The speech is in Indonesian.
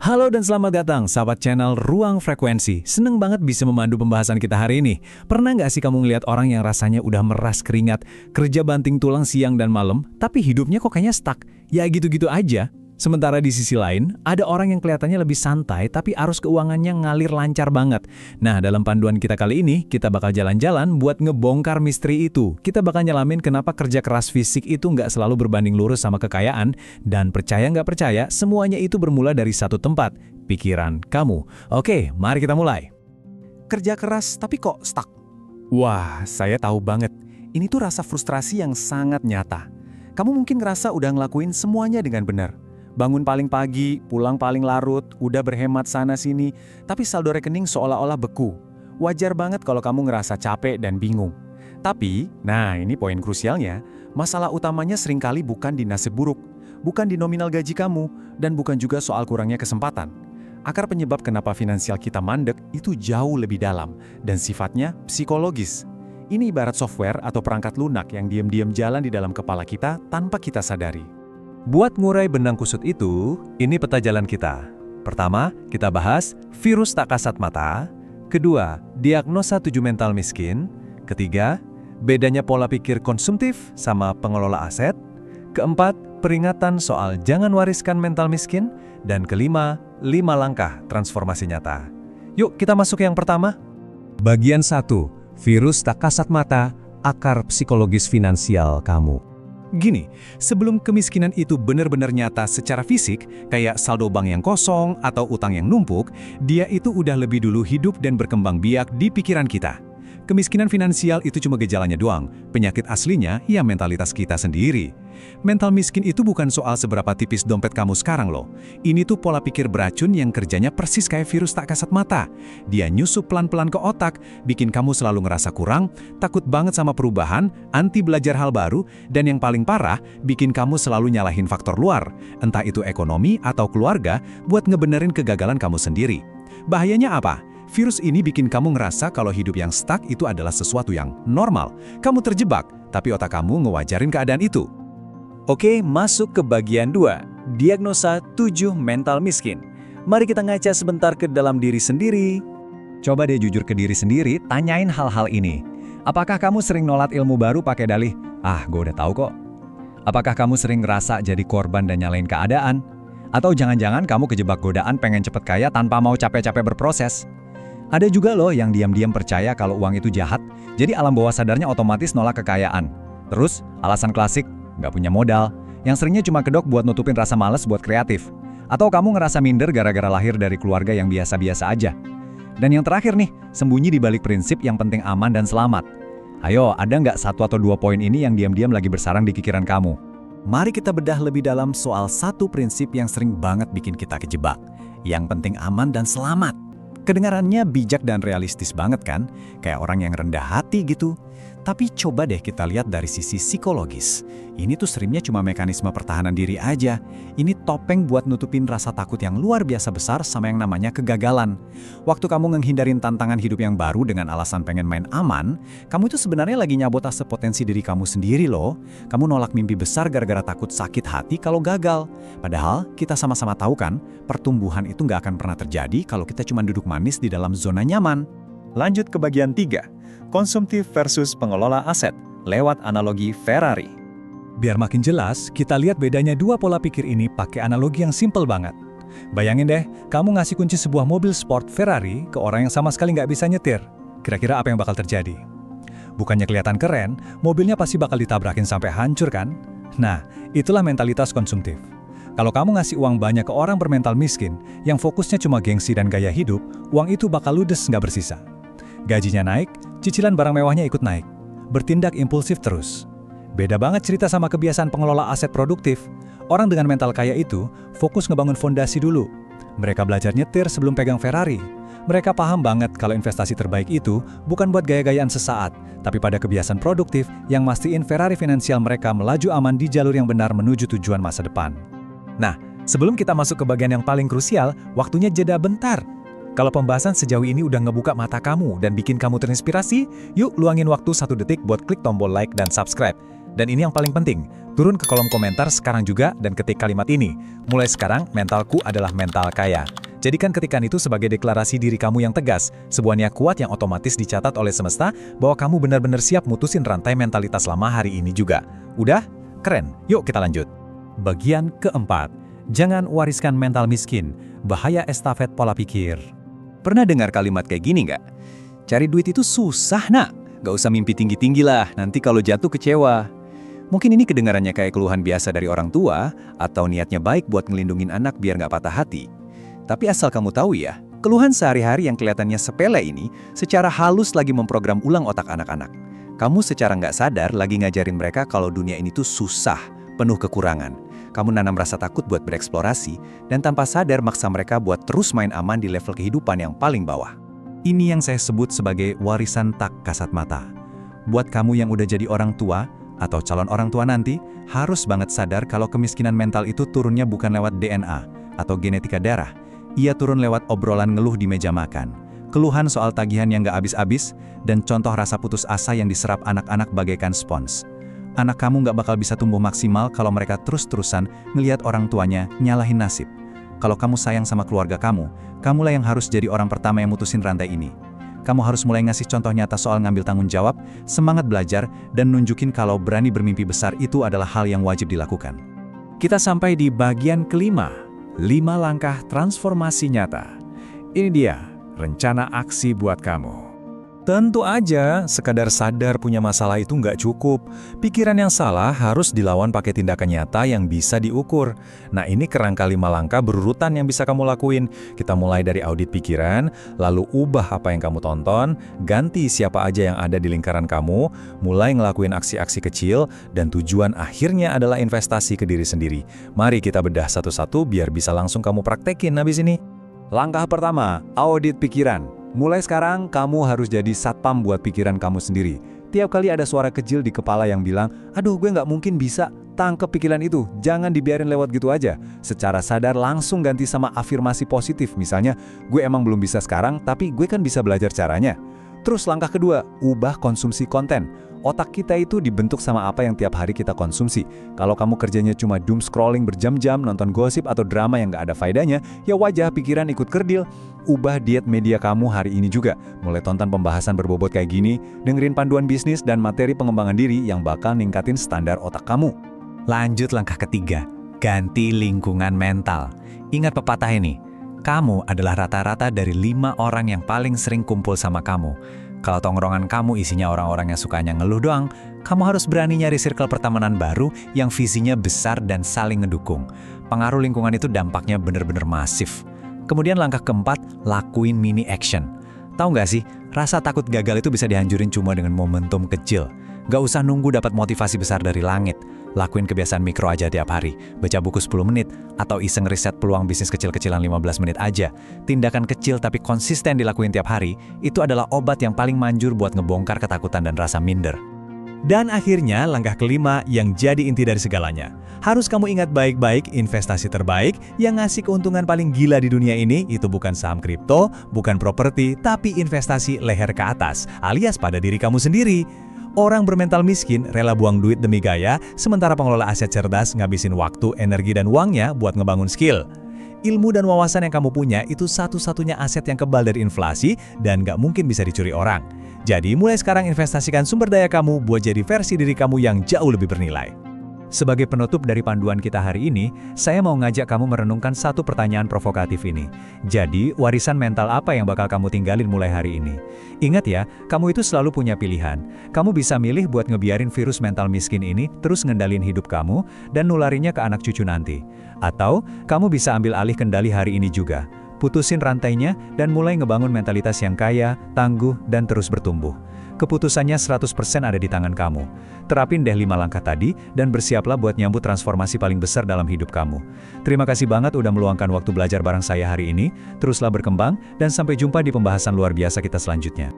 Halo dan selamat datang, sahabat channel Ruang Frekuensi. Seneng banget bisa memandu pembahasan kita hari ini. Pernah nggak sih kamu ngeliat orang yang rasanya udah meras keringat, kerja banting tulang siang dan malam, tapi hidupnya kok kayaknya stuck? Ya gitu-gitu aja. Sementara di sisi lain, ada orang yang kelihatannya lebih santai, tapi arus keuangannya ngalir lancar banget. Nah, dalam panduan kita kali ini, kita bakal jalan-jalan buat ngebongkar misteri itu. Kita bakal nyalamin kenapa kerja keras fisik itu nggak selalu berbanding lurus sama kekayaan, dan percaya nggak percaya, semuanya itu bermula dari satu tempat, pikiran kamu. Oke, mari kita mulai. Kerja keras tapi kok stuck? Wah, saya tahu banget. Ini tuh rasa frustrasi yang sangat nyata. Kamu mungkin ngerasa udah ngelakuin semuanya dengan benar. Bangun paling pagi, pulang paling larut, udah berhemat sana-sini, tapi saldo rekening seolah-olah beku. Wajar banget kalau kamu ngerasa capek dan bingung. Tapi, nah ini poin krusialnya, masalah utamanya seringkali bukan di nasib buruk, bukan di nominal gaji kamu, dan bukan juga soal kurangnya kesempatan. Akar penyebab kenapa finansial kita mandek itu jauh lebih dalam, dan sifatnya psikologis. Ini ibarat software atau perangkat lunak yang diam-diam jalan di dalam kepala kita tanpa kita sadari. Buat ngurai benang kusut itu, ini peta jalan kita. Pertama, kita bahas virus tak kasat mata. Kedua, diagnosa 7 mental miskin. Ketiga, bedanya pola pikir konsumtif sama pengelola aset. Keempat, peringatan soal jangan wariskan mental miskin. Dan kelima, 5 langkah transformasi nyata. Yuk kita masuk yang pertama. Bagian 1, virus tak kasat mata, akar psikologis finansial kamu. Gini, sebelum kemiskinan itu benar-benar nyata secara fisik, kayak saldo bank yang kosong atau utang yang numpuk, dia itu udah lebih dulu hidup dan berkembang biak di pikiran kita. Kemiskinan finansial itu cuma gejalanya doang, penyakit aslinya ya mentalitas kita sendiri. Mental miskin itu bukan soal seberapa tipis dompet kamu sekarang loh. Ini tuh pola pikir beracun yang kerjanya persis kayak virus tak kasat mata. Dia nyusup pelan-pelan ke otak, bikin kamu selalu ngerasa kurang, takut banget sama perubahan, anti belajar hal baru, dan yang paling parah, bikin kamu selalu nyalahin faktor luar, entah itu ekonomi atau keluarga, buat ngebenerin kegagalan kamu sendiri. Bahayanya apa? Virus ini bikin kamu ngerasa kalau hidup yang stuck itu adalah sesuatu yang normal. Kamu terjebak, tapi otak kamu ngewajarin keadaan itu. Oke, masuk ke bagian 2, diagnosa 7 mental miskin. Mari kita ngaca sebentar ke dalam diri sendiri. Coba deh jujur ke diri sendiri, tanyain hal-hal ini. Apakah kamu sering nolat ilmu baru pakai dalih, gue udah tahu kok. Apakah kamu sering ngerasa jadi korban dan nyalain keadaan? Atau jangan-jangan kamu kejebak godaan pengen cepet kaya tanpa mau capek-capek berproses? Ada juga loh yang diam-diam percaya kalau uang itu jahat, jadi alam bawah sadarnya otomatis nolak kekayaan. Terus, alasan klasik, nggak punya modal, yang seringnya cuma kedok buat nutupin rasa males buat kreatif. Atau kamu ngerasa minder gara-gara lahir dari keluarga yang biasa-biasa aja. Dan yang terakhir nih, sembunyi di balik prinsip yang penting aman dan selamat. Ayo, ada nggak 1 atau 2 poin ini yang diam-diam lagi bersarang di pikiran kamu? Mari kita bedah lebih dalam soal satu prinsip yang sering banget bikin kita kejebak. Yang penting aman dan selamat. Kedengarannya bijak dan realistis banget kan? Kayak orang yang rendah hati gitu. Tapi coba deh kita lihat dari sisi psikologis. Ini tuh seringnya cuma mekanisme pertahanan diri aja. Ini topeng buat nutupin rasa takut yang luar biasa besar sama yang namanya kegagalan. Waktu kamu ngenghindarin tantangan hidup yang baru dengan alasan pengen main aman, kamu itu sebenarnya lagi nyabotase potensi diri kamu sendiri loh. Kamu nolak mimpi besar gara-gara takut sakit hati kalau gagal. Padahal kita sama-sama tahu kan, pertumbuhan itu nggak akan pernah terjadi kalau kita cuma duduk manis di dalam zona nyaman. Lanjut ke bagian 3, konsumtif versus pengelola aset, lewat analogi Ferrari. Biar makin jelas, kita lihat bedanya 2 pola pikir ini pakai analogi yang simple banget. Bayangin deh, kamu ngasih kunci sebuah mobil sport Ferrari ke orang yang sama sekali nggak bisa nyetir. Kira-kira apa yang bakal terjadi? Bukannya kelihatan keren, mobilnya pasti bakal ditabrakin sampai hancur kan? Nah, itulah mentalitas konsumtif. Kalau kamu ngasih uang banyak ke orang bermental miskin, yang fokusnya cuma gengsi dan gaya hidup, uang itu bakal ludes nggak bersisa. Gajinya naik, cicilan barang mewahnya ikut naik. Bertindak impulsif terus. Beda banget cerita sama kebiasaan pengelola aset produktif. Orang dengan mental kaya itu fokus ngebangun fondasi dulu. Mereka belajar nyetir sebelum pegang Ferrari. Mereka paham banget kalau investasi terbaik itu bukan buat gaya-gayaan sesaat, tapi pada kebiasaan produktif yang mastiin Ferrari finansial mereka melaju aman di jalur yang benar menuju tujuan masa depan. Nah, sebelum kita masuk ke bagian yang paling krusial, waktunya jeda bentar. Kalau pembahasan sejauh ini udah ngebuka mata kamu dan bikin kamu terinspirasi, yuk luangin waktu 1 detik buat klik tombol like dan subscribe. Dan ini yang paling penting, Turun ke kolom komentar sekarang juga dan ketik kalimat ini. Mulai sekarang, mentalku adalah mental kaya. Jadikan ketikan itu sebagai deklarasi diri kamu yang tegas, sebuah niat kuat yang otomatis dicatat oleh semesta bahwa kamu benar-benar siap mutusin rantai mentalitas lama hari ini juga. Udah? Keren. Yuk kita lanjut. Bagian keempat. Jangan wariskan mental miskin. Bahaya estafet pola pikir. Pernah dengar kalimat kayak gini nggak? Cari duit itu susah, nak. Gak usah mimpi tinggi-tinggi lah, nanti kalau jatuh kecewa. Mungkin ini kedengarannya kayak keluhan biasa dari orang tua, atau niatnya baik buat ngelindungin anak biar nggak patah hati. Tapi asal kamu tahu ya, keluhan sehari-hari yang kelihatannya sepele ini secara halus lagi memprogram ulang otak anak-anak. Kamu secara nggak sadar lagi ngajarin mereka kalau dunia ini tuh susah, penuh kekurangan. Kamu nanam rasa takut buat bereksplorasi, dan tanpa sadar maksa mereka buat terus main aman di level kehidupan yang paling bawah. Ini yang saya sebut sebagai warisan tak kasat mata. Buat kamu yang udah jadi orang tua, atau calon orang tua nanti, harus banget sadar kalau kemiskinan mental itu turunnya bukan lewat DNA atau genetika darah. Ia turun lewat obrolan ngeluh di meja makan, keluhan soal tagihan yang gak habis-habis, dan contoh rasa putus asa yang diserap anak-anak bagaikan spons. Anak kamu gak bakal bisa tumbuh maksimal kalau mereka terus-terusan ngelihat orang tuanya nyalahin nasib. Kalau kamu sayang sama keluarga kamu, kamulah yang harus jadi orang pertama yang mutusin rantai ini. Kamu harus mulai ngasih contoh nyata soal ngambil tanggung jawab, semangat belajar, dan nunjukin kalau berani bermimpi besar itu adalah hal yang wajib dilakukan. Kita sampai di bagian kelima, 5 langkah transformasi nyata. Ini dia, rencana aksi buat kamu. Tentu aja, sekadar sadar punya masalah itu nggak cukup. Pikiran yang salah harus dilawan pakai tindakan nyata yang bisa diukur. Nah, ini kerangka 5 langkah berurutan yang bisa kamu lakuin. Kita mulai dari audit pikiran, lalu ubah apa yang kamu tonton, ganti siapa aja yang ada di lingkaran kamu, mulai ngelakuin aksi-aksi kecil, dan tujuan akhirnya adalah investasi ke diri sendiri. Mari kita bedah satu-satu biar bisa langsung kamu praktekin habis ini. Langkah pertama, audit pikiran. Mulai sekarang, kamu harus jadi satpam buat pikiran kamu sendiri. Tiap kali ada suara kecil di kepala yang bilang, aduh gue nggak mungkin bisa, tangkep pikiran itu, jangan dibiarin lewat gitu aja. Secara sadar langsung ganti sama afirmasi positif, misalnya, gue emang belum bisa sekarang, tapi gue kan bisa belajar caranya. Terus langkah kedua, ubah konsumsi konten. Otak kita itu dibentuk sama apa yang tiap hari kita konsumsi. Kalau kamu kerjanya cuma doom scrolling berjam-jam, nonton gosip atau drama yang nggak ada faedahnya, ya wajah pikiran ikut kerdil. Ubah diet media kamu hari ini juga. Mulai tonton pembahasan berbobot kayak gini, dengerin panduan bisnis dan materi pengembangan diri yang bakal ningkatin standar otak kamu. Lanjut langkah ketiga, ganti lingkungan mental. Ingat pepatah ini, kamu adalah rata-rata dari 5 orang yang paling sering kumpul sama kamu. Kalau tongkrongan kamu isinya orang-orang yang sukanya ngeluh doang, kamu harus berani nyari circle pertemanan baru yang visinya besar dan saling ngedukung. Pengaruh lingkungan itu dampaknya bener-bener masif. Kemudian langkah keempat, lakuin mini action. Tahu nggak sih, rasa takut gagal itu bisa dihancurin cuma dengan momentum kecil. Gak usah nunggu dapat motivasi besar dari langit. Lakuin kebiasaan mikro aja tiap hari. Baca buku 10 menit, atau iseng riset peluang bisnis kecil-kecilan 15 menit aja. Tindakan kecil tapi konsisten dilakuin tiap hari, itu adalah obat yang paling manjur buat ngebongkar ketakutan dan rasa minder. Dan akhirnya langkah kelima yang jadi inti dari segalanya. Harus kamu ingat baik-baik, investasi terbaik yang ngasih keuntungan paling gila di dunia ini itu bukan saham kripto, bukan properti, tapi investasi leher ke atas, alias pada diri kamu sendiri. Orang bermental miskin rela buang duit demi gaya, sementara pengelola aset cerdas ngabisin waktu, energi, dan uangnya buat ngebangun skill. Ilmu dan wawasan yang kamu punya itu satu-satunya aset yang kebal dari inflasi dan gak mungkin bisa dicuri orang. Jadi mulai sekarang investasikan sumber daya kamu buat jadi versi diri kamu yang jauh lebih bernilai. Sebagai penutup dari panduan kita hari ini, saya mau ngajak kamu merenungkan satu pertanyaan provokatif ini. Jadi, warisan mental apa yang bakal kamu tinggalin mulai hari ini? Ingat ya, kamu itu selalu punya pilihan. Kamu bisa milih buat ngebiarin virus mental miskin ini terus ngendalin hidup kamu dan nularinya ke anak cucu nanti. Atau, kamu bisa ambil alih kendali hari ini juga. Putusin rantainya dan mulai ngebangun mentalitas yang kaya, tangguh, dan terus bertumbuh. Keputusannya 100% ada di tangan kamu. Terapin deh 5 langkah tadi dan bersiaplah buat nyambut transformasi paling besar dalam hidup kamu. Terima kasih banget udah meluangkan waktu belajar bareng saya hari ini. Teruslah berkembang dan sampai jumpa di pembahasan luar biasa kita selanjutnya.